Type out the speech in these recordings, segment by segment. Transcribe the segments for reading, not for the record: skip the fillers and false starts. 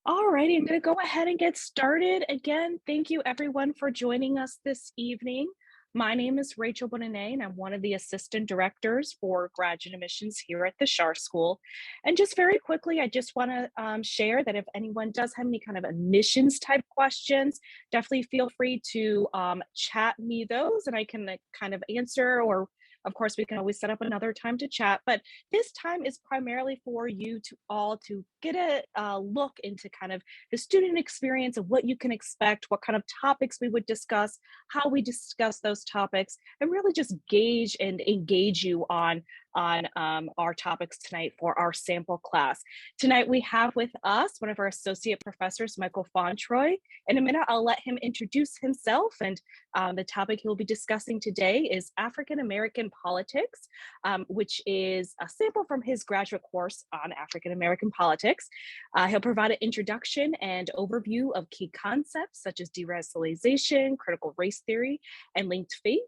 All righty, I'm going to go ahead and get started. Again, thank you everyone for joining us this evening. My name is Rachel Bonanet, and I'm one of the assistant directors for graduate admissions here at the Shar School. And just very quickly, I just want to share that if anyone does have any kind of admissions type questions, definitely feel free to chat me those and I can kind of answer, or of course, we can always set up another time to chat. But this time is primarily for you to all to get a look into kind of the student experience of what you can expect, what kind of topics we would discuss, how we discuss those topics, and really just gauge and engage you on our topics tonight for our sample class. Tonight we have with us one of our associate professors, Michael Fauntroy. In a minute, I'll let him introduce himself, and the topic he'll be discussing today is African American politics, which is a sample from his graduate course on African American politics. He'll provide an introduction and overview of key concepts such as deracialization, critical race theory, and linked fate.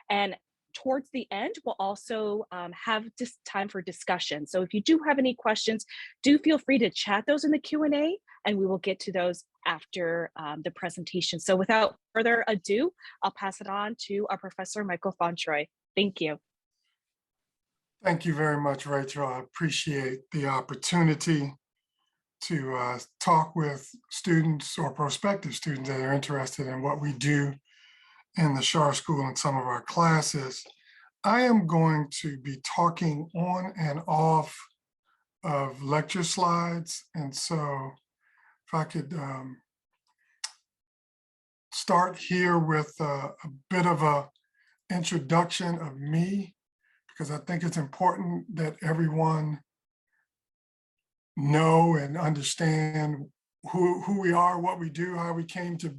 And towards the end, we'll also have just time for discussion. So if you do have any questions, do feel free to chat those in the Q&A, and we will get to those after the presentation. So without further ado, I'll pass it on to our professor, Michael Fauntroy. Thank you. Thank you very much, Rachel. I appreciate the opportunity to talk with students or prospective students that are interested in what we do in the Shar School and some of our classes. I am going to be talking on and off of lecture slides. And so if I could start here with a bit of a introduction of me, because I think it's important that everyone know and understand who we are, what we do, how we came to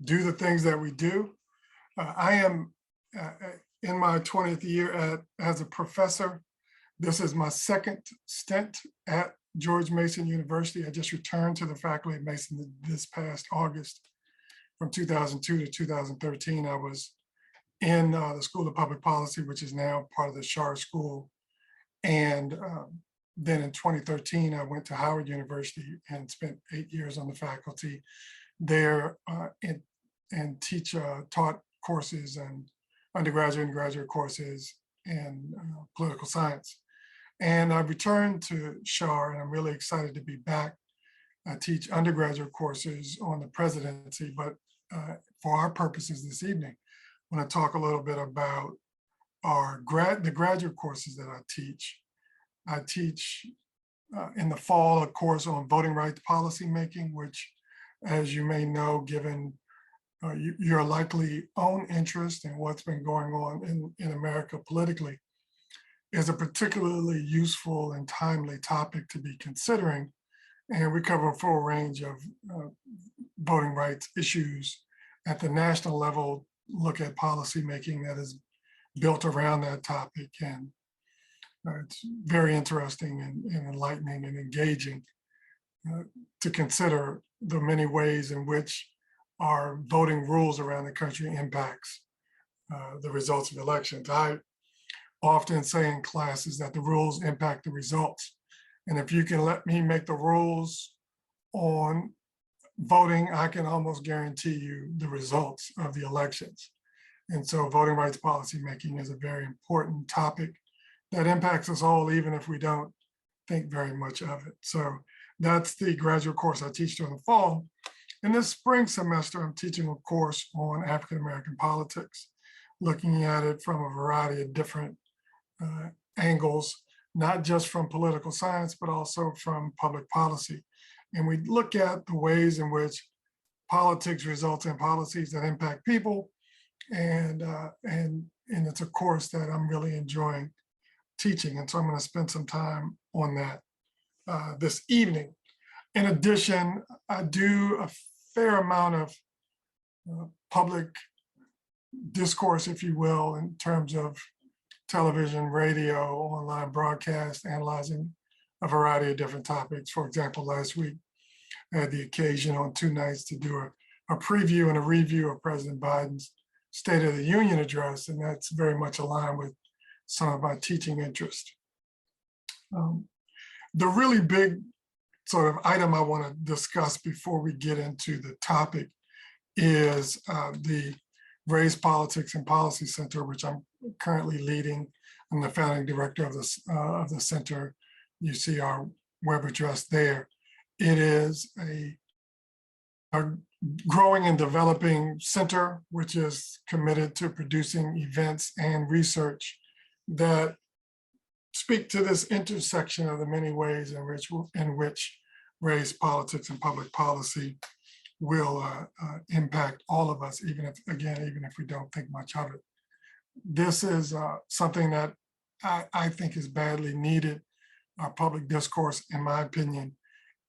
do the things that we do. I am in my 20th year as a professor. This is my second stint at George Mason University. I just returned to the faculty at Mason this past August. From 2002 to 2013, I was in the School of Public Policy, which is now part of the Shar School. And then in 2013, I went to Howard University and spent 8 years on the faculty there and taught courses and undergraduate and graduate courses in political science. And I returned to Shar, and I'm really excited to be back. I teach undergraduate courses on the presidency, but for our purposes this evening, I want to talk a little bit about the graduate courses that I teach. I teach in the fall a course on voting rights policymaking, which, as you may know, given your likely own interest in what's been going on in America politically, is a particularly useful and timely topic to be considering. And we cover a full range of voting rights issues at the national level, look at policymaking that is built around that topic. And it's very interesting and enlightening and engaging to consider the many ways in which our voting rules around the country impacts the results of elections. I often say in classes that the rules impact the results. And if you can let me make the rules on voting, I can almost guarantee you the results of the elections. And so voting rights policymaking is a very important topic that impacts us all, even if we don't think very much of it. So that's the graduate course I teach during the fall. In this spring semester, I'm teaching a course on African American politics, looking at it from a variety of different angles, not just from political science, but also from public policy. And we look at the ways in which politics results in policies that impact people. And it's a course that I'm really enjoying teaching. And so I'm going to spend some time on that this evening. In addition, I do a fair amount of public discourse, if you will, in terms of television, radio, online broadcast, analyzing a variety of different topics. For example, last week, I had the occasion on 2 nights to do a preview and a review of President Biden's State of the Union address, and that's very much aligned with some of my teaching interest. The really big sort of item I want to discuss before we get into the topic is the Race Politics and Policy Center, which I'm currently leading. I'm the founding director of the center. You see our web address there. It is a growing and developing center, which is committed to producing events and research that speak to this intersection of the many ways in which race, politics, and public policy will impact all of us, even if we don't think much of it. This is something that I think is badly needed. Our public discourse, in my opinion,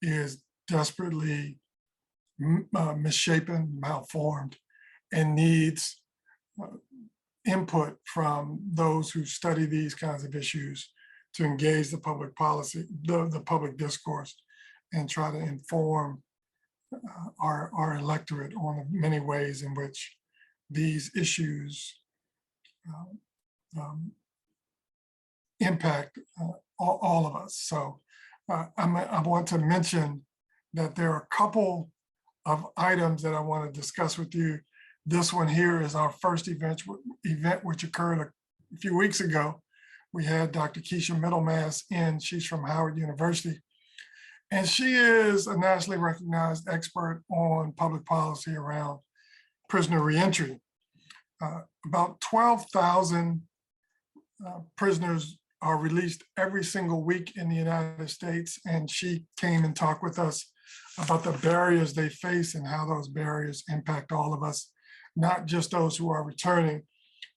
is desperately misshapen, malformed, and needs input from those who study these kinds of issues to engage the public policy, the public discourse, and try to inform our electorate on the many ways in which these issues impact all of us. So I want to mention that there are a couple of items that I want to discuss with you. This one here is our first event which occurred a few weeks ago. We had Dr. Keisha Middlemass in. She's from Howard University. And she is a nationally recognized expert on public policy around prisoner reentry. About 12,000 prisoners are released every single week in the United States. And she came and talked with us about the barriers they face and how those barriers impact all of us, not just those who are returning,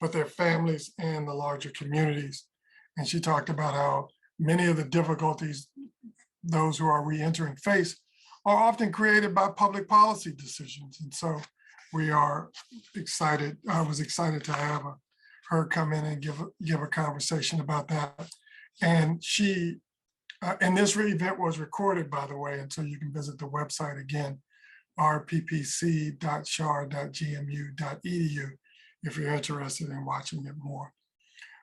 but their families and the larger communities. And she talked about how many of the difficulties those who are re-entering face are often created by public policy decisions. And so we are excited. I was excited to have her come in and give a conversation about that. And this event was recorded, by the way, and so you can visit the website again, rppc.char.gmu.edu, if you're interested in watching it more.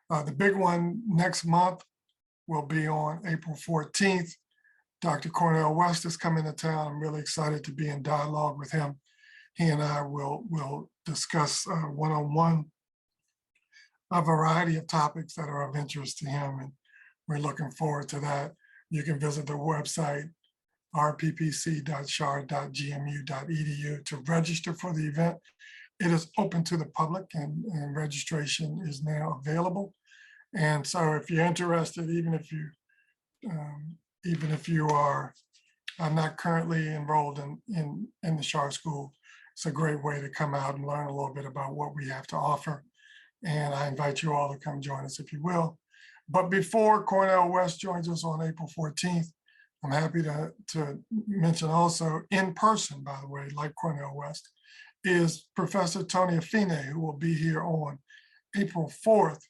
The big one next month will be on April 14th. Dr. Cornel West is coming to town. I'm really excited to be in dialogue with him. He and I will discuss one-on-one a variety of topics that are of interest to him, and we're looking forward to that. You can visit the website, rppc.char.gmu.edu, to register for the event. It is open to the public, and registration is now available. And so if you're interested, even if you are not currently enrolled in the Char School, it's a great way to come out and learn a little bit about what we have to offer. And I invite you all to come join us if you will. But before Cornel West joins us on April 14th, I'm happy to mention also in person, by the way, like Cornel West, is Professor Tony Afeni, who will be here on April 4th.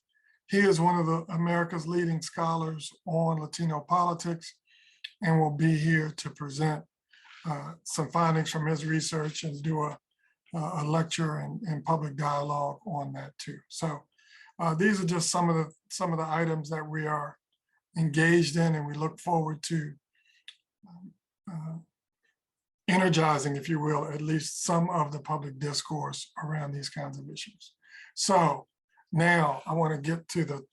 He is one of America's leading scholars on Latino politics and will be here to present some findings from his research and do a lecture and public dialogue on that too. So these are just some of the items that we are engaged in, and we look forward to energizing, if you will, at least some of the public discourse around these kinds of issues. So now I want to get to the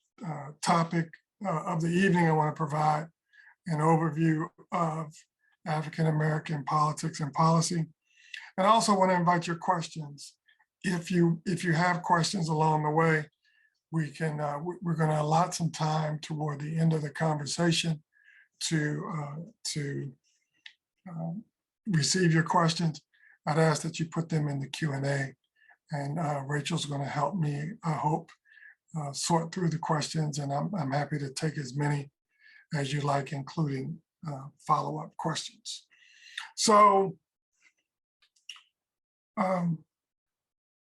topic of the evening. I want to provide an overview of African-American politics and policy. And I also want to invite your questions. If you have questions along the way, we're going to allot some time toward the end of the conversation to receive your questions. I'd ask that you put them in the Q&A, and Rachel's going to help me, I hope, sort through the questions, and I'm happy to take as many as you like, including follow-up questions. So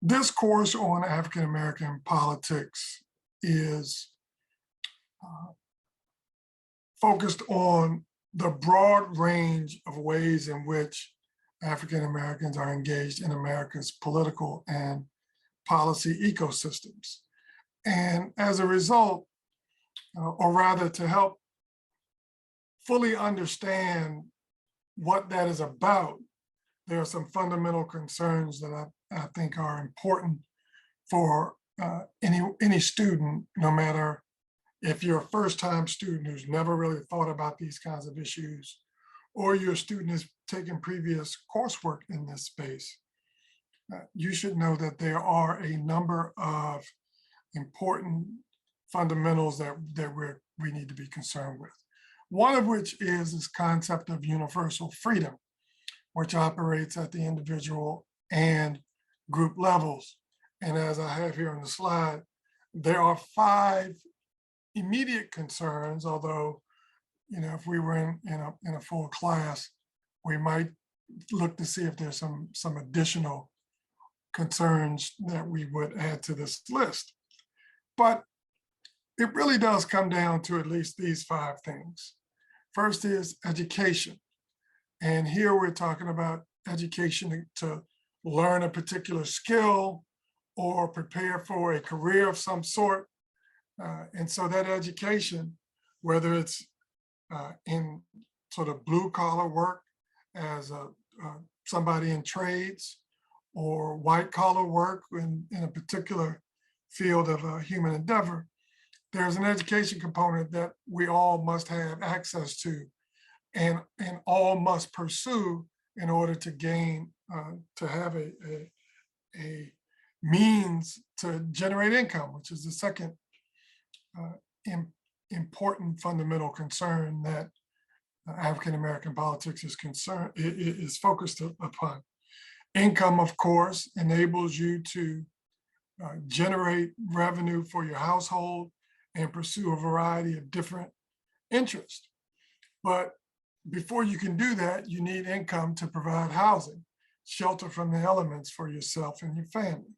this course on African-American politics is focused on the broad range of ways in which African-Americans are engaged in America's political and policy ecosystems. And as a result, or rather to help fully understand what that is about, there are some fundamental concerns that I think are important for any student, no matter if you're a first-time student who's never really thought about these kinds of issues, or you're a student who's taken previous coursework in this space. You should know that there are a number of important fundamentals that we need to be concerned with. One of which is this concept of universal freedom, which operates at the individual and group levels. And as I have here on the slide, there are 5 immediate concerns, although, if we were in a full class, we might look to see if there's some additional concerns that we would add to this list. But it really does come down to at least these 5 things. First is education. And here we're talking about education to learn a particular skill or prepare for a career of some sort. And so that education, whether it's in sort of blue collar work as somebody in trades, or white collar work in a particular field of human endeavor, there's an education component that we all must have access to and all must pursue in order to gain, to have a means to generate income, which is the second important fundamental concern that African-American politics is focused upon. Income, of course, enables you to generate revenue for your household and pursue a variety of different interests. But before you can do that, you need income to provide housing, shelter from the elements for yourself and your family.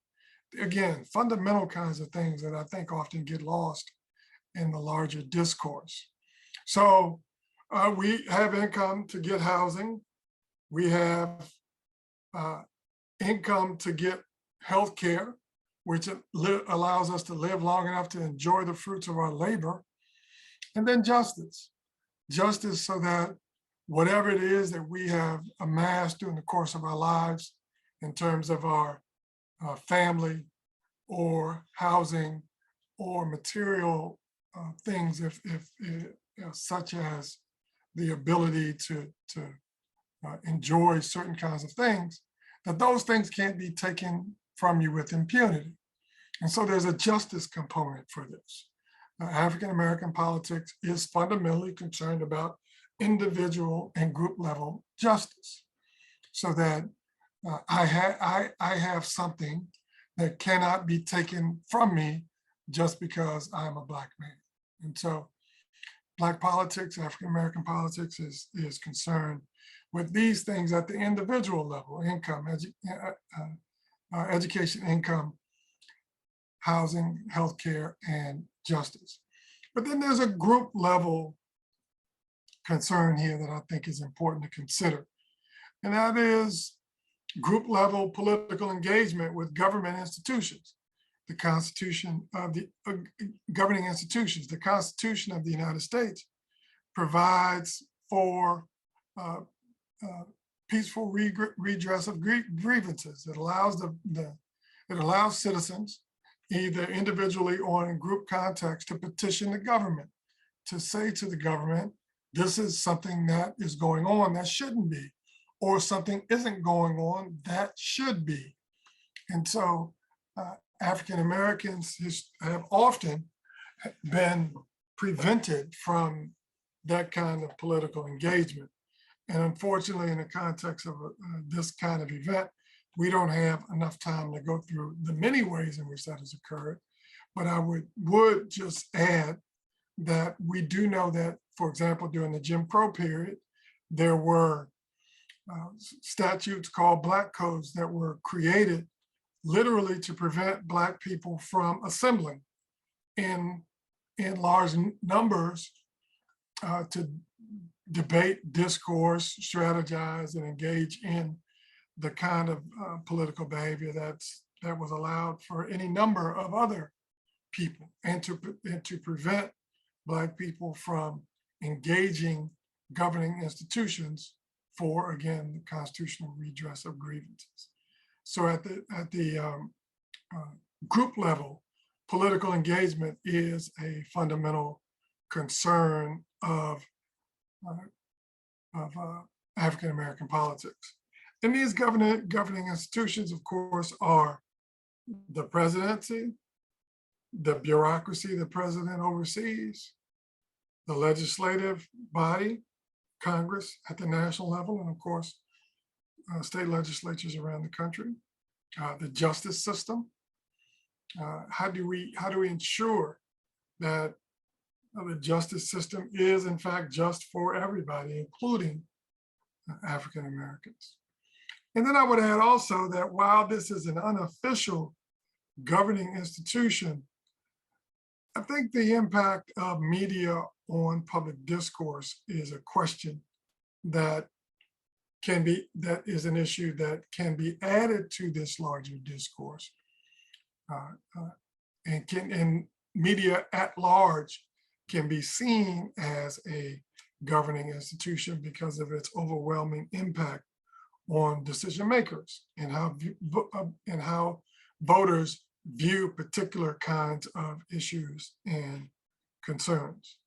Again, fundamental kinds of things that I think often get lost in the larger discourse. So we have income to get housing. We have income to get health care, which allows us to live long enough to enjoy the fruits of our labor. And then justice. Justice so that whatever it is that we have amassed during the course of our lives in terms of our family or housing or material things, such as the ability to enjoy certain kinds of things, that those things can't be taken from you with impunity. And so there's a justice component for this. African-American politics is fundamentally concerned about individual and group level justice, so that I have something that cannot be taken from me just because I'm a Black man. And so Black politics, African-American politics is concerned with these things at the individual level: income, education, income, housing, healthcare, and justice. But then there's a group level concern here that I think is important to consider. And that is group level political engagement with government institutions. The Constitution of the governing institutions, the Constitution of the United States provides for peaceful redress of grievances. It allows it allows citizens, either individually or in group context, to petition the government, to say to the government, this is something that is going on that shouldn't be, or something isn't going on that should be. And so African Americans have often been prevented from that kind of political engagement. And unfortunately, in the context of this kind of event, we don't have enough time to go through the many ways in which that has occurred. But I would just add that we do know that, for example, during the Jim Crow period, there were statutes called Black Codes that were created literally to prevent Black people from assembling in large numbers to debate, discourse, strategize, and engage in the kind of political behavior that was allowed for any number of other people, and to prevent Black people from engaging governing institutions for, again, the constitutional redress of grievances. So at the group level, political engagement is a fundamental concern of African American politics. And these governing institutions, of course, are the presidency, the bureaucracy the president oversees, the legislative body, Congress at the national level, and of course, state legislatures around the country, the justice system. How do we ensure that the justice system is in fact just for everybody, including African Americans? And then I would add also that while this is an unofficial governing institution, I think the impact of media on public discourse is a question that is an issue that can be added to this larger discourse. And media at large can be seen as a governing institution because of its overwhelming impact on decision makers and how voters view particular kinds of issues and concerns.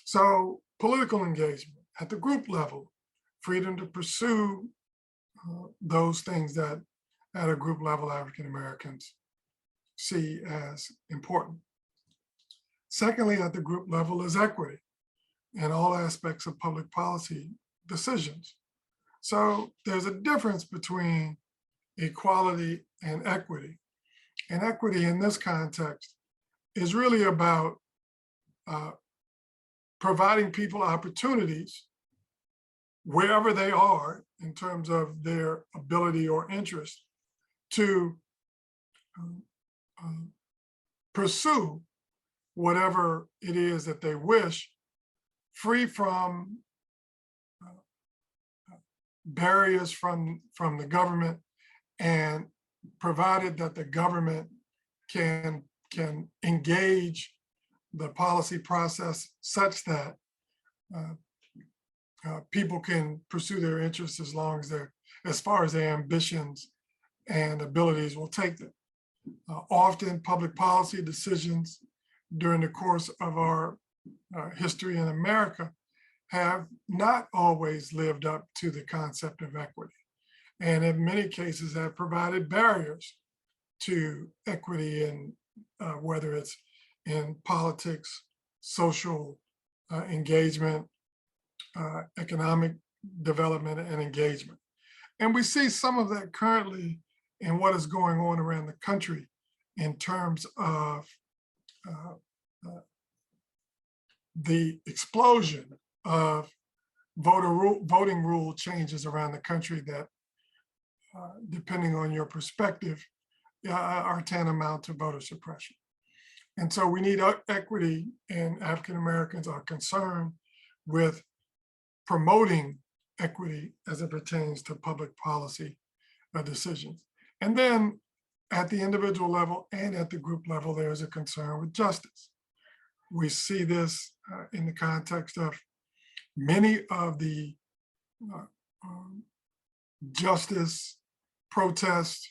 So political engagement at the group level, freedom to pursue those things that at a group level African Americans see as important. Secondly, at the group level is equity in all aspects of public policy decisions. So there's a difference between equality and equity. And equity in this context is really about providing people opportunities wherever they are in terms of their ability or interest to pursue whatever it is that they wish, free from barriers from the government, and provided that the government can engage the policy process such that people can pursue their interests as far as their ambitions and abilities will take them. Often public policy decisions during the course of our history in America have not always lived up to the concept of equity, and in many cases have provided barriers to equity, in whether it's in politics, social engagement, economic development and engagement. And we see some of that currently in what is going on around the country in terms of the explosion of voting rule changes around the country that, depending on your perspective, are tantamount to voter suppression. And so we need equity, and African Americans are concerned with promoting equity as it pertains to public policy decisions. And then at the individual level and at the group level, there is a concern with justice. We see this in the context of many of the justice protests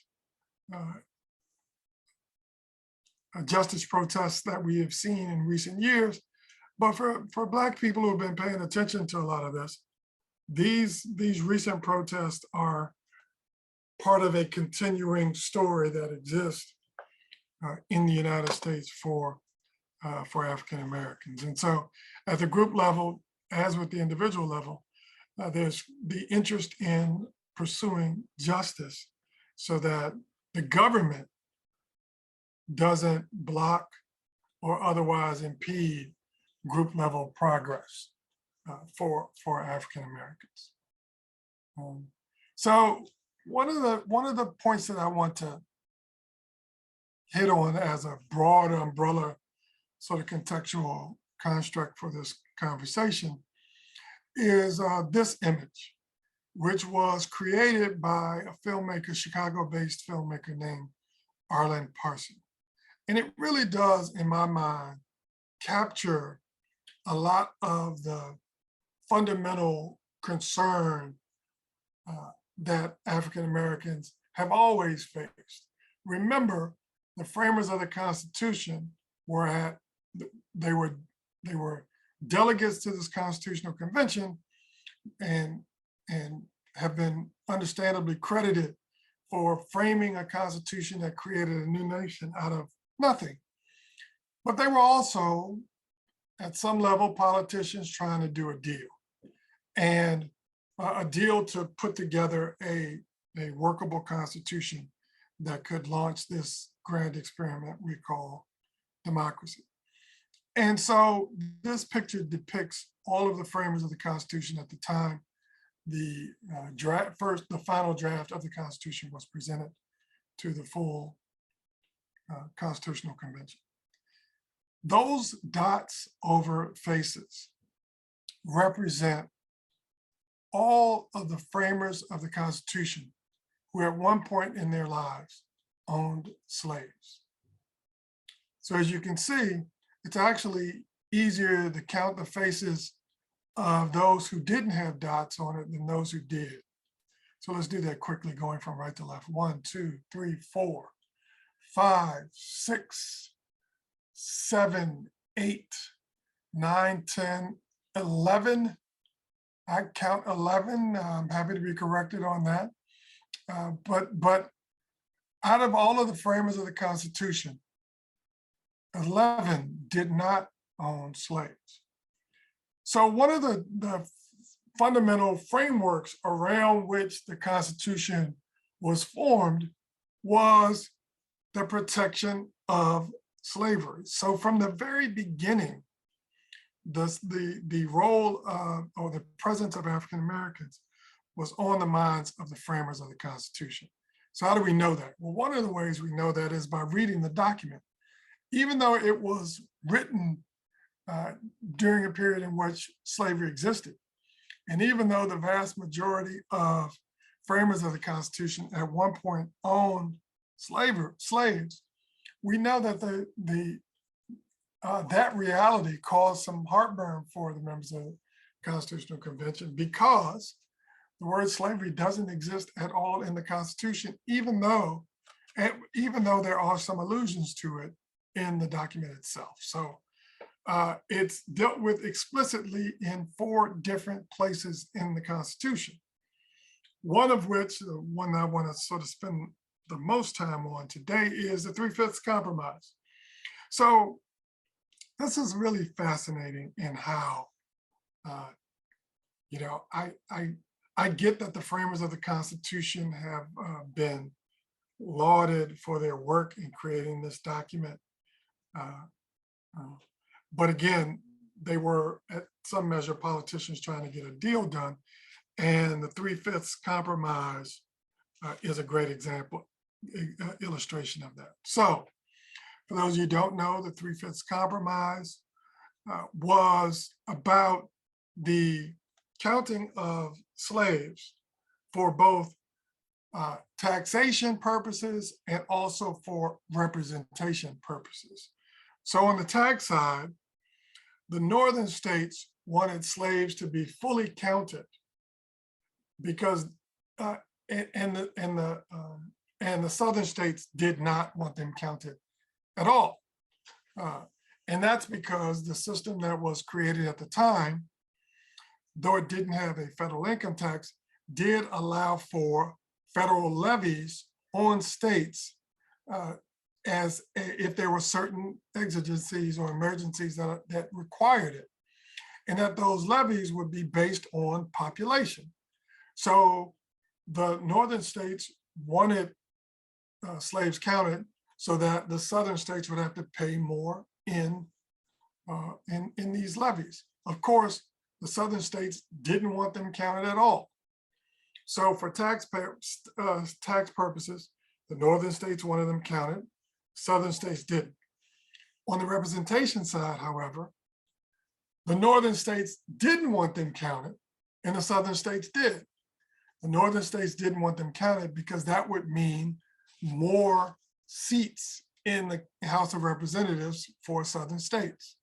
that we have seen in recent years. But for Black people who have been paying attention to a lot of this, these recent protests are part of a continuing story that exists in the United States for African Americans. And so at the group level, as with the individual level, there's the interest in pursuing justice so that the government doesn't block or otherwise impede group level progress for African Americans. So one of the points that I want to hit on as a broad umbrella sort of contextual construct for this conversation is this image, which was created by a filmmaker, Chicago-based filmmaker named Arlen Parson. And it really does, in my mind, capture a lot of the fundamental concern that African Americans have always faced. Remember, the framers of the Constitution were they were delegates to this Constitutional Convention, and have been understandably credited for framing a constitution that created a new nation out of nothing. But they were also, at some level, politicians trying to do a deal, and a deal to put together a workable constitution that could launch this grand experiment we call democracy. And so this picture depicts all of the framers of the Constitution at the time the final draft of the Constitution was presented to the full Constitutional Convention. Those dots over faces represent all of the framers of the Constitution who at one point in their lives owned slaves. So as you can see, it's actually easier to count the faces of those who didn't have dots on it than those who did. So let's do that quickly, going from right to left. 1, 2, 3, 4, 5, 6, 7, 8, 9, 10, 11. I count 11. I'm happy to be corrected on that. But out of all of the framers of the Constitution, 11 did not own slaves. So one of the fundamental frameworks around which the Constitution was formed was the protection of slavery. So from the very beginning, the role or the presence of African Americans was on the minds of the framers of the Constitution. So how do we know that? Well, one of the ways we know that is by reading the document. Even though it was written during a period in which slavery existed, and even though the vast majority of framers of the Constitution at one point owned slaves, we know that that reality caused some heartburn for the members of the Constitutional Convention, because the word slavery doesn't exist at all in the Constitution, even though there are some allusions to it in the document itself. So it's dealt with explicitly in 4 different places in the Constitution. One of which, the one I want to sort of spend the most time on today, is the Three-Fifths Compromise. So this is really fascinating in how, I get that the framers of the Constitution have been lauded for their work in creating this document. But again, they were at some measure politicians trying to get a deal done. And the Three-Fifths Compromise is a great example, illustration of that. So for those of you who don't know, the Three-Fifths Compromise was about the counting of slaves for both taxation purposes and also for representation purposes. So on the tax side, the northern states wanted slaves to be fully counted because and the southern states did not want them counted at all. And that's because the system that was created at the time, though it didn't have a federal income tax, did allow for federal levies on states as if there were certain exigencies or emergencies that required it, and that those levies would be based on population. So the northern states wanted slaves counted so that the southern states would have to pay more in these levies. Of course, the southern states didn't want them counted at all. So for tax purposes, the northern states wanted them counted, southern states didn't. On the representation side, however, the northern states didn't want them counted and the southern states did. The northern states didn't want them counted because that would mean more seats in the House of Representatives for southern states.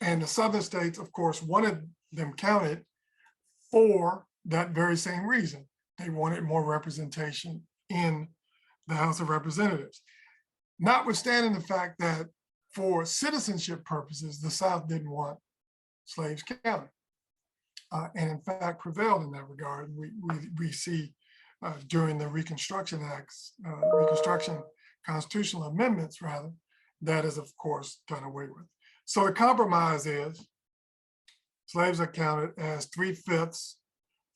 And the southern states, of course, wanted them counted for that very same reason. They wanted more representation in the House of Representatives. Notwithstanding the fact that for citizenship purposes, the South didn't want slaves counted. And in fact prevailed in that regard. We see during the Reconstruction Acts, Reconstruction constitutional amendments rather, that is of course done away with. So the compromise is slaves are counted as 3/5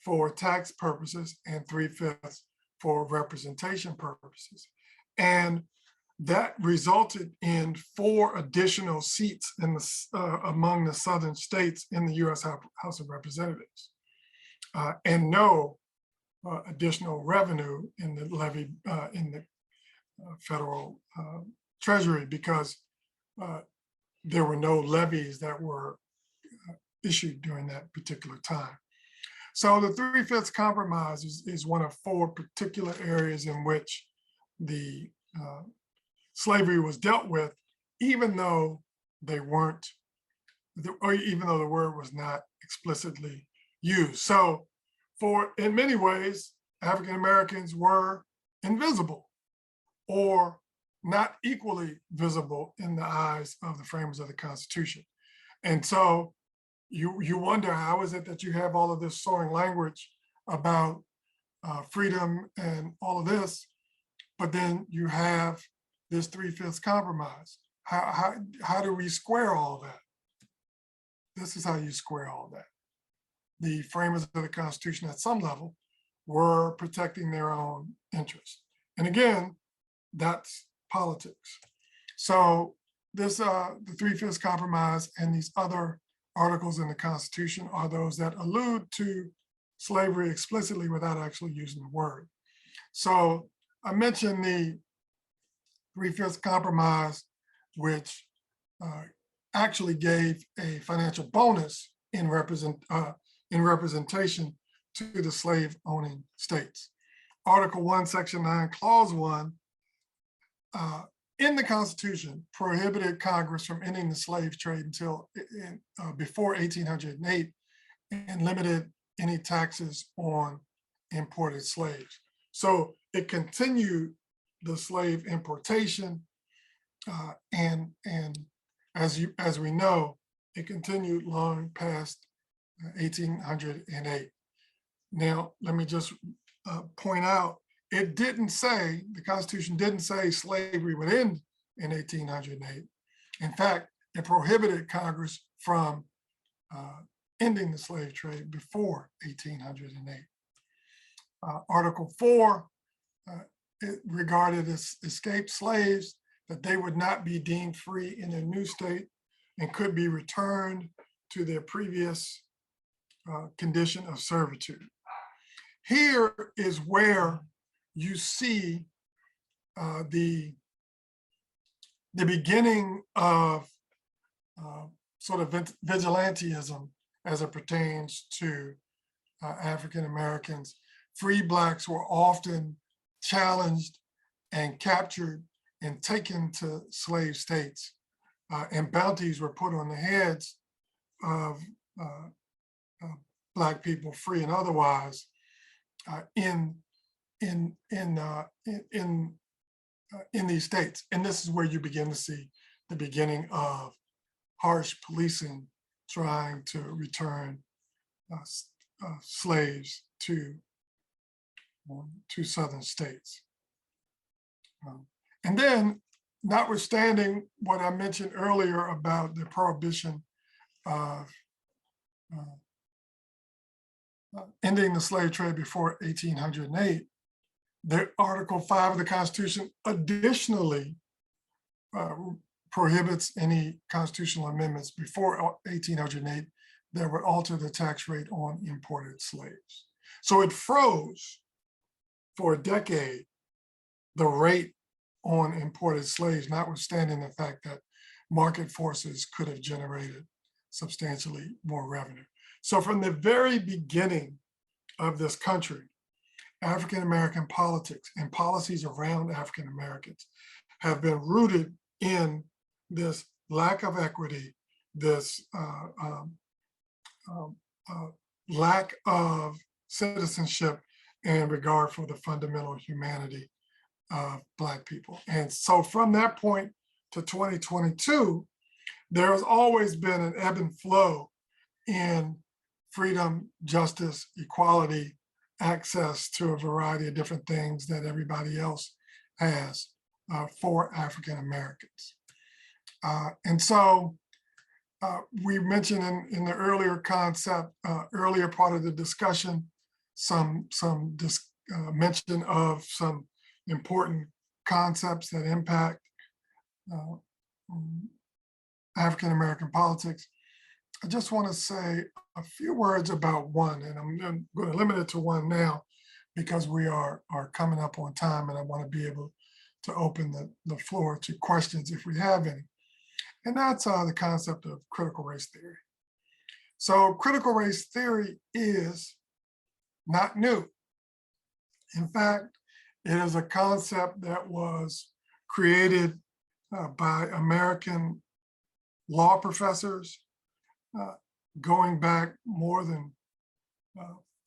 for tax purposes and 3/5 for representation purposes. And that resulted in 4 additional seats in the, among the southern states in the US House of Representatives, and no additional revenue in the levy in the federal treasury, because there were no levies that were issued during that particular time. So the 3/5 compromise is one of 4 particular areas in which the slavery was dealt with, even though they weren't, or even though the word was not explicitly used. So in many ways, African Americans were invisible or not equally visible in the eyes of the framers of the Constitution. And so you wonder, how is it that you have all of this soaring language about freedom and all of this, but then you have this 3/5 compromise? How do we square all that? This is how you square all that. The framers of the Constitution at some level were protecting their own interests. And again, that's politics. So this, the 3/5 compromise and these other articles in the Constitution are those that allude to slavery explicitly without actually using the word. So I mentioned the 3/5 compromise, which actually gave a financial bonus in representation to the slave owning states. Article 1, Section 9, Clause 1 in the Constitution prohibited Congress from ending the slave trade until before 1808, and limited any taxes on imported slaves. So it continued the slave importation, and as we know, it continued long past 1808. Now, let me just point out, it didn't say, the Constitution didn't say slavery would end in 1808. In fact, it prohibited Congress from ending the slave trade before 1808. Article 4, it regarded as escaped slaves, that they would not be deemed free in a new state and could be returned to their previous condition of servitude. Here is where you see the beginning of sort of vigilantism as it pertains to African Americans. Free Blacks were often challenged and captured and taken to slave states, and bounties were put on the heads of Black people, free and otherwise, in these states. And this is where you begin to see the beginning of harsh policing trying to return slaves to southern states. And then, notwithstanding what I mentioned earlier about the prohibition of ending the slave trade before 1808, the Article 5 of the Constitution additionally prohibits any constitutional amendments before 1808 that would alter the tax rate on imported slaves. So it froze for a decade the rate on imported slaves, notwithstanding the fact that market forces could have generated substantially more revenue. So from the very beginning of this country, African-American politics and policies around African Americans have been rooted in this lack of equity, this lack of citizenship and regard for the fundamental humanity of Black people. And so from that point to 2022, there has always been an ebb and flow in freedom, justice, equality, access to a variety of different things that everybody else has for African Americans. And so we mentioned in the earlier concept, earlier part of the discussion, some mention of some important concepts that impact African American politics. I just want to say a few words about one, and I'm going to limit it to one now because we are coming up on time, and I want to be able to open the floor to questions if we have any. And that's the concept of critical race theory. So critical race theory is not new. In fact, it is a concept that was created by American law professors going back more than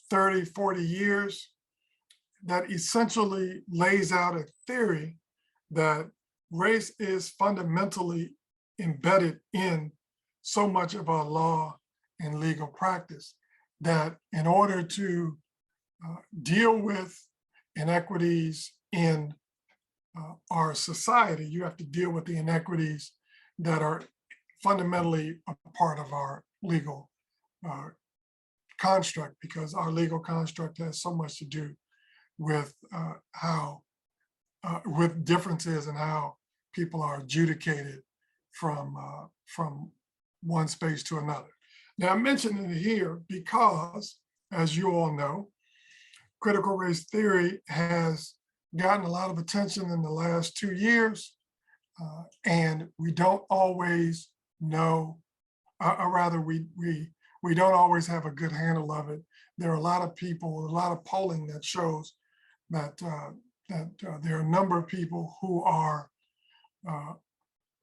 30, 40 years, that essentially lays out a theory that race is fundamentally embedded in so much of our law and legal practice, that in order to deal with inequities in our society, you have to deal with the inequities that are fundamentally a part of our legal construct, because our legal construct has so much to do with with differences in how people are adjudicated from one space to another. Now, I'm mentioning it here because, as you all know, critical race theory has gotten a lot of attention in the last 2 years, and we don't always know, or rather we don't always have a good handle of it. There are a lot of people, a lot of polling that shows that there are a number of people who are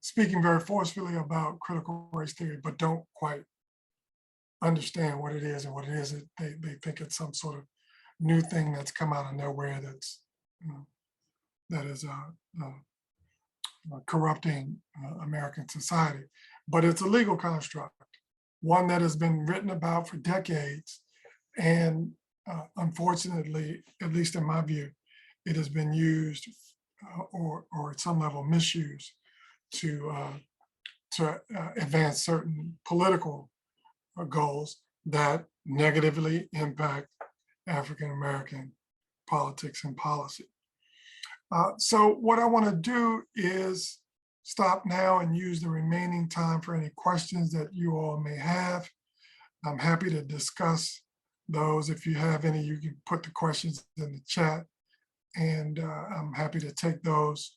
speaking very forcefully about critical race theory, but don't quite understand what it is and what it isn't. They think it's some sort of new thing that's come out of nowhere that's that is corrupting American society. But it's a legal construct, one that has been written about for decades. And unfortunately, at least in my view, it has been used or at some level misused to advance certain political goals that negatively impact African American politics and policy. So what I want to do is stop now and use the remaining time for any questions that you all may have. I'm happy to discuss those. If you have any, you can put the questions in the chat, and I'm happy to take those.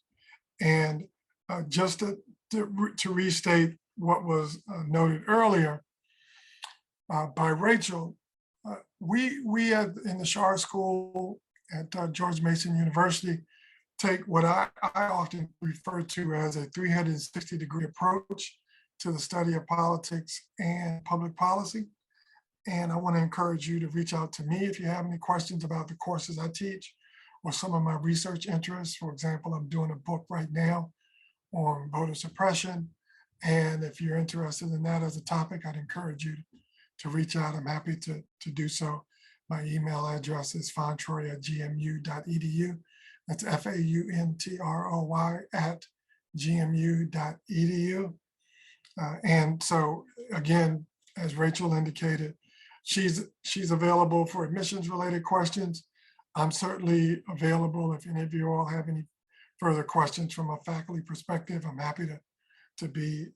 And just to restate what was noted earlier by Rachel, we in the Schar School at George Mason University take what I often refer to as a 360-degree approach to the study of politics and public policy. And I want to encourage you to reach out to me if you have any questions about the courses I teach or some of my research interests. For example, I'm doing a book right now on voter suppression. And if you're interested in that as a topic, I'd encourage you to reach out. I'm happy to do so. My email address is fauntroy@gmu.edu. That's fauntroy@gmu.edu. And so again, as Rachel indicated, she's available for admissions related questions. I'm certainly available if any of you all have any further questions from a faculty perspective. I'm happy to be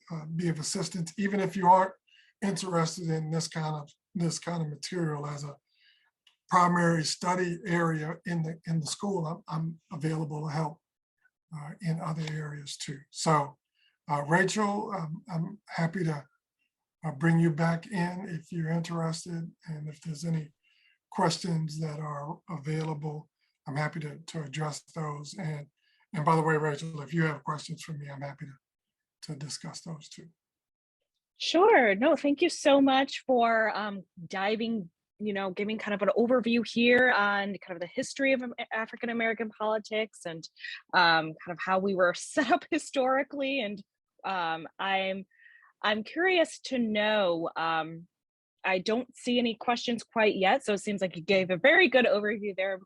of assistance, even if you aren't interested in this kind of material as a primary study area in the school. I'm available to help in other areas too. So Rachel, I'm happy to bring you back in if you're interested, and if there's any questions that are available, I'm happy to address those. And by the way, Rachel, if you have questions for me, I'm happy to discuss those too. Sure. No, thank you so much for diving giving kind of an overview here on kind of the history of African American politics and kind of how we were set up historically. And I'm curious to know. I don't see any questions quite yet, so it seems like you gave a very good overview there,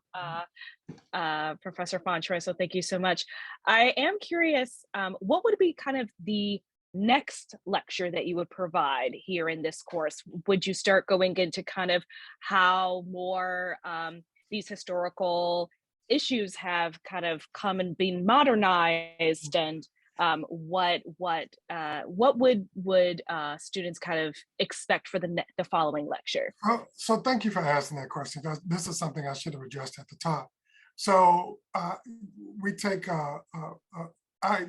Professor Fauntroy. So thank you so much. I am curious, what would be kind of the next lecture that you would provide here in this course? Would you start going into kind of how more these historical issues have kind of come and been modernized, and what would students kind of expect for the following lecture? So thank you for asking that question. This is something I should have addressed at the top. So we take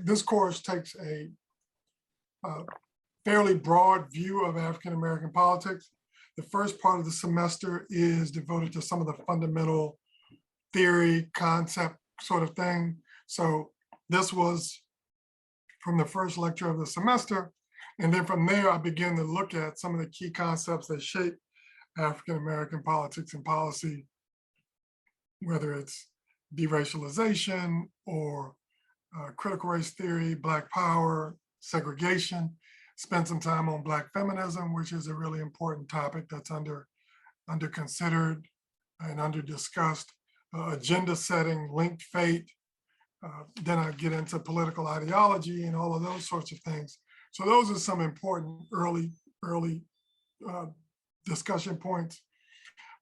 this course takes a fairly broad view of African American politics. The first part of the semester is devoted to some of the fundamental theory, concept sort of thing. So this was from the first lecture of the semester. And then from there, I began to look at some of the key concepts that shape African American politics and policy, whether it's deracialization or critical race theory, Black power, segregation. Spent some time on Black feminism, which is a really important topic that's under considered and under discussed. Agenda setting, linked fate. Then I get into political ideology and all of those sorts of things. So those are some important early discussion points.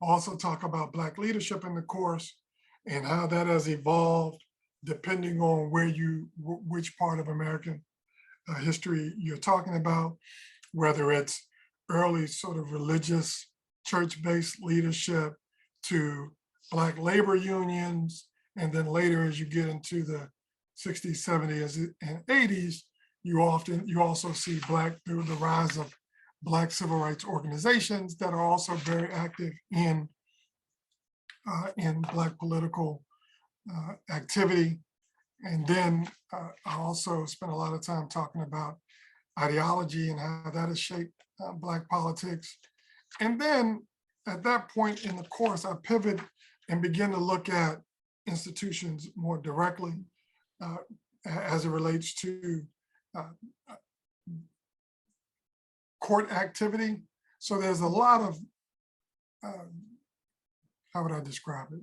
I also talk about Black leadership in the course and how that has evolved depending on which part of American history you're talking about, whether it's early sort of religious church-based leadership to Black labor unions, and then later as you get into the 60s, 70s, and 80s, you also see the rise of Black civil rights organizations that are also very active in Black political activity. And then I also spent a lot of time talking about ideology and how that has shaped Black politics. And then at that point in the course, I pivot and begin to look at institutions more directly as it relates to court activity. So there's a lot of, how would I describe it?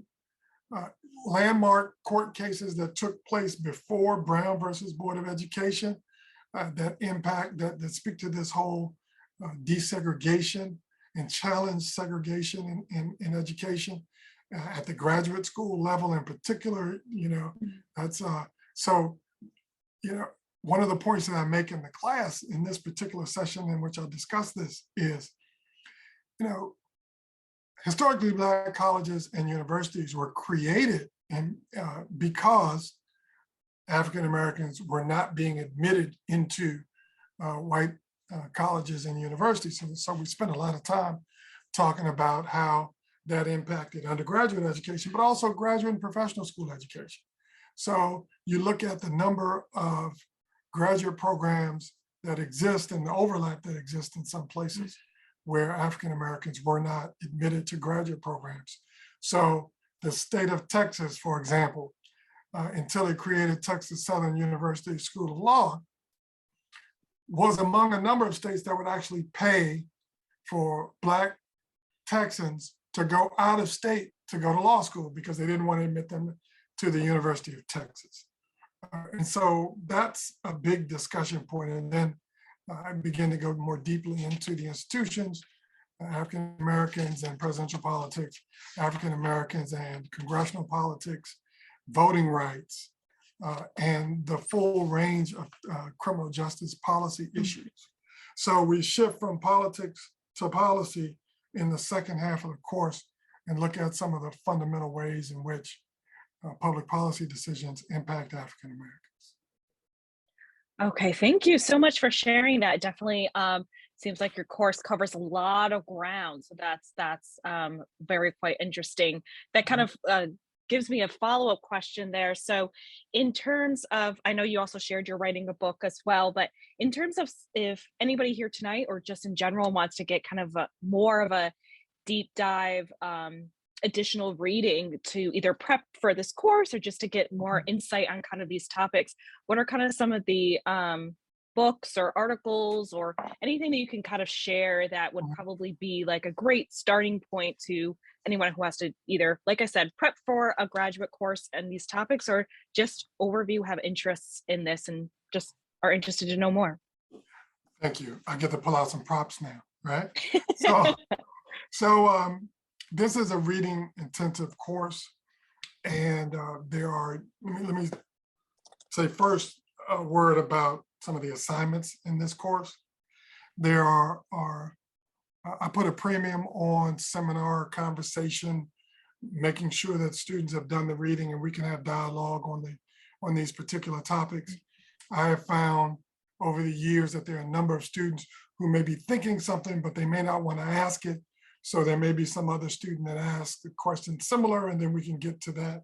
Landmark court cases that took place before Brown versus Board of Education that speak to this whole desegregation and challenge segregation in education at the graduate school level in particular. That's so, one of the points that I make in the class in this particular session in which I'll discuss this is, historically Black colleges and universities were created because African Americans were not being admitted into white colleges and universities. So we spent a lot of time talking about how that impacted undergraduate education, but also graduate and professional school education. So you look at the number of graduate programs that exist and the overlap that exists in some places where African Americans were not admitted to graduate programs. So the state of Texas, for example, until it created Texas Southern University School of Law, was among a number of states that would actually pay for Black Texans to go out of state to go to law school because they didn't want to admit them to the University of Texas. And so that's a big discussion point. And then I begin to go more deeply into the institutions, African Americans and presidential politics, African Americans and congressional politics, voting rights, and the full range of criminal justice policy issues. So we shift from politics to policy in the second half of the course and look at some of the fundamental ways in which public policy decisions impact African Americans. Okay, thank you so much for sharing that. It definitely seems like your course covers a lot of ground. So that's very quite interesting. That kind of gives me a follow-up question there. So in terms of, I know you also shared you're writing a book as well, but in terms of if anybody here tonight or just in general wants to get kind of more of a deep dive additional reading to either prep for this course or just to get more insight on kind of these topics, what are kind of some of the books or articles or anything that you can kind of share that would probably be like a great starting point to anyone who has to either, like I said, prep for a graduate course and these topics, or just overview, have interests in this and just are interested to know more? Thank you. I get to pull out some props now, right? So, so this is a reading intensive course, and there are. Let me say first a word about some of the assignments in this course. There are I put a premium on seminar conversation, making sure that students have done the reading and we can have dialogue on these particular topics. I have found over the years that there are a number of students who may be thinking something, but they may not want to ask it. So there may be some other student that asks a question similar, and then we can get to that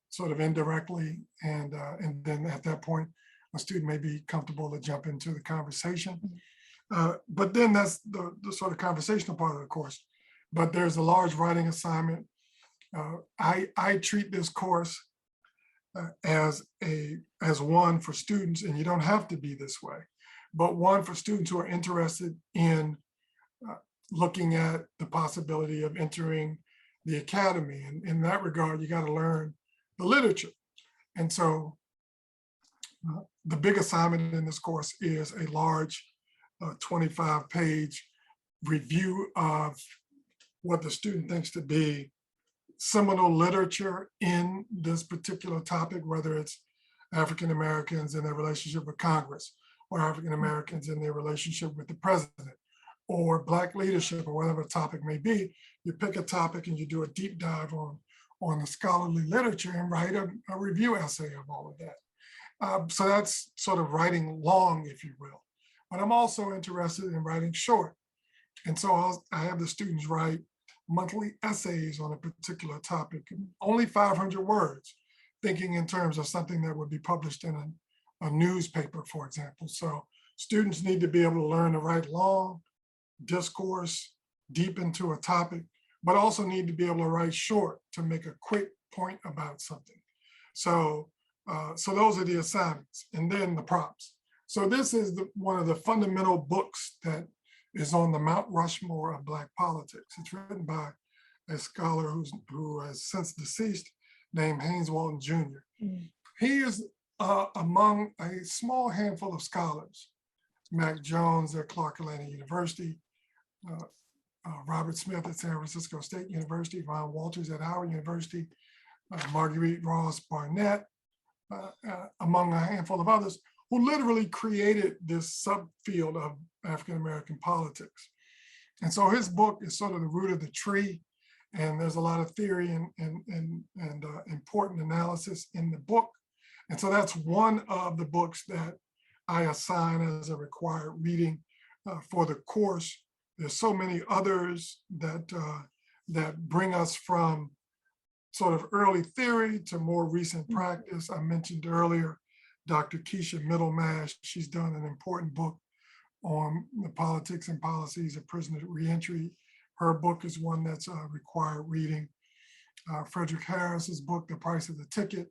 sort of indirectly. And then at that point, a student may be comfortable to jump into the conversation. But then that's the sort of conversational part of the course. But there's a large writing assignment. I treat this course as one for students, and you don't have to be this way, but one for students who are interested in looking at the possibility of entering the academy. And in that regard, you got to learn the literature. And so the big assignment in this course is a large 25-page review of what the student thinks to be seminal literature in this particular topic, whether it's African Americans and their relationship with Congress, or African Americans in their relationship with the president, or Black leadership, or whatever the topic may be. You pick a topic and you do a deep dive on the scholarly literature and write a review essay of all of that. So that's sort of writing long, if you will. But I'm also interested in writing short. And so I have the students write monthly essays on a particular topic, only 500 words, thinking in terms of something that would be published in a newspaper, for example. So students need to be able to learn to write long discourse deep into a topic, but also need to be able to write short to make a quick point about something. So those are the assignments, and then the prompts. So this is one of the fundamental books that is on the Mount Rushmore of Black politics. It's written by a scholar who has since deceased, named Haynes Walton Jr. He is among a small handful of scholars, Mac Jones at Clark Atlanta University, Robert Smith at San Francisco State University, Ron Walters at Howard University, Marguerite Ross Barnett, among a handful of others, who literally created this subfield of African-American politics. And so his book is sort of the root of the tree, and there's a lot of theory and important analysis in the book. And so that's one of the books that I assign as a required reading for the course. There's so many others that bring us from sort of early theory to more recent practice. I mentioned earlier Dr. Keisha Middlemash. She's done an important book on the politics and policies of prisoner reentry. Her book is one that's required reading. Frederick Harris's book, The Price of the Ticket,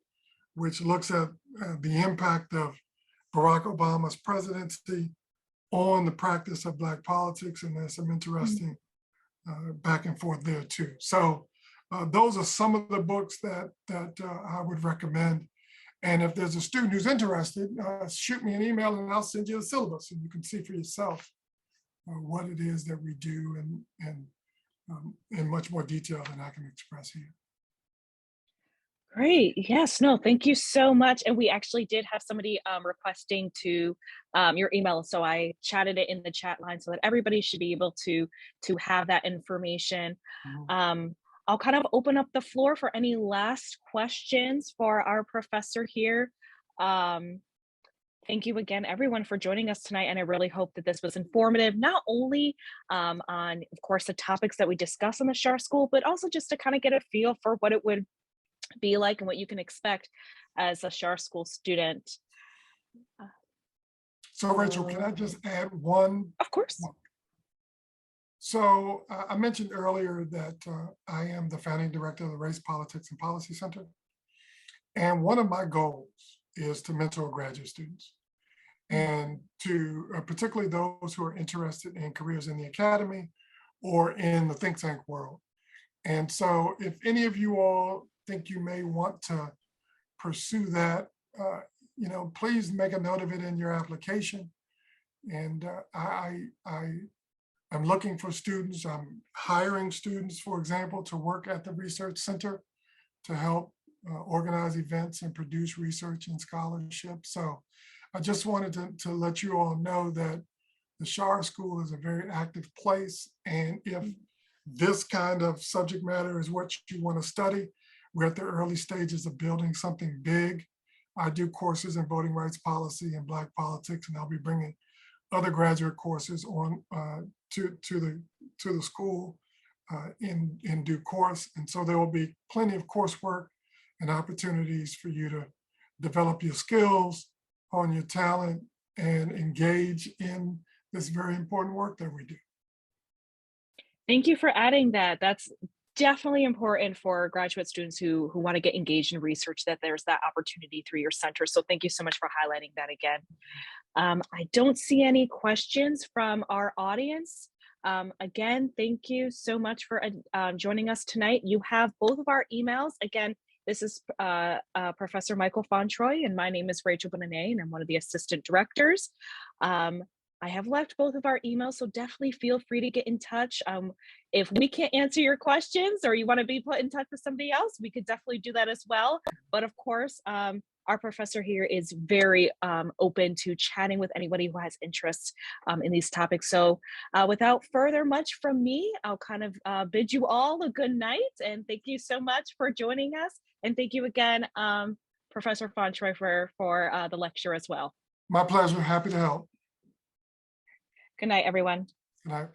which looks at the impact of Barack Obama's presidency on the practice of Black politics, and there's some interesting back and forth there too. So those are some of the books that I would recommend. And if there's a student who's interested, shoot me an email and I'll send you the syllabus, and you can see for yourself what it is that we do and in much more detail than I can express here. Great. Yes. No, thank you so much. And we actually did have somebody requesting to your email. So I chatted it in the chat line so that everybody should be able to have that information. I'll kind of open up the floor for any last questions for our professor here. Thank you again, everyone, for joining us tonight. And I really hope that this was informative, not only on, of course, the topics that we discuss on the Shar School, but also just to kind of get a feel for what it would be like and what you can expect as a Shar School student. So Rachel, can I just add one? Of course. So I mentioned earlier that I am the founding director of the Race, Politics, and Policy Center. And one of my goals is to mentor graduate students and to particularly those who are interested in careers in the academy or in the think tank world. And so if any of you all think you may want to pursue that, please make a note of it in your application. And I'm looking for students. I'm hiring students, for example, to work at the research center to help organize events and produce research and scholarship. So I just wanted to let you all know that the Shar School is a very active place. And if this kind of subject matter is what you want to study, we're at the early stages of building something big. I do courses in voting rights policy and Black politics, and I'll be bringing other graduate courses on to the school in due course. And so there will be plenty of coursework and opportunities for you to develop your skills, hone your talent, and engage in this very important work that we do. Thank you for adding that. That's definitely important for graduate students who want to get engaged in research, that there's that opportunity through your center. So thank you so much for highlighting that again. I don't see any questions from our audience. Again, thank you so much for joining us tonight. You have both of our emails. Again, this is Professor Michael Fauntroy, and my name is Rachel Bonanet, and I'm one of the assistant directors. I have left both of our emails, so definitely feel free to get in touch. If we can't answer your questions or you want to be put in touch with somebody else, we could definitely do that as well. But of course, our professor here is very open to chatting with anybody who has interests in these topics. So without further much from me, I'll kind of bid you all a good night, and thank you so much for joining us. And thank you again, Professor Fauntroy, for the lecture as well. My pleasure. Happy to help. Good night, everyone. Good night.